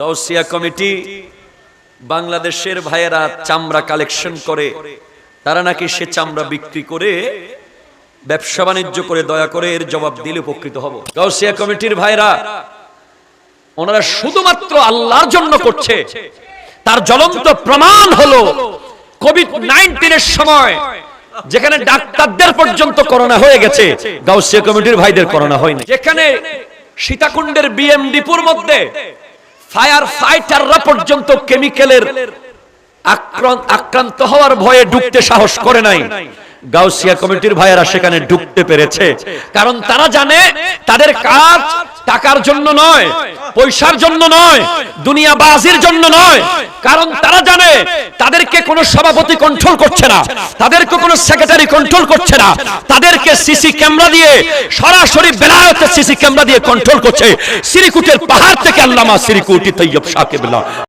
Gausia committee বাংলাদেশের ভাইয়েরা চামড়া কালেকশন করে, তারা নাকি সে চামড়া বিক্রি করে ব্যবসা বাণিজ্য করে, দয়া করে এর জবাব দিলে উপকৃত হব। গাউসিয়া কমিটির ভাইরা ওনারা শুধুমাত্র আল্লাহর জন্য করছে। তার জ্বলন্ত প্রমাণ হলো কোভিড-19 এর সময় যেখানে ডাক্তারদের পর্যন্ত করোনা হয়ে গেছে, গাউসিয়া কমিটির ভাইদের করোনা হয়নি। যেখানে সীতাকুণ্ডের বিএমডিপুর মধ্যে ফায়ার ফাইটাররা পর্যন্ত কেমিক্যালের আক্রান্ত হওয়ার ভয়ে ঢুকতে সাহস করে নাই, গাউসিয়া কমিটির ভাইয়েরা সেখানে ঢুকতে পেরেছে। কারণ তারা জানে তাদের কাজ টাকার জন্য নয়, পয়সার জন্য নয়, দুনিয়াবাজির জন্য নয়। কারণ তারা জানে তাদেরকে কোনো সভাপতি কন্ট্রোল করছে না, তাদেরকে কোনো সেক্রেটারি কন্ট্রোল করছে না, তাদেরকে সিসি ক্যামেরা দিয়ে সরাসরি বেলায়েতের সিসি ক্যামেরা দিয়ে কন্ট্রোল করছে। সিরিকুটের পাহাড় থেকে আল্লামা সিরিকুটি তৈয়ব সাকিবুল্লাহ।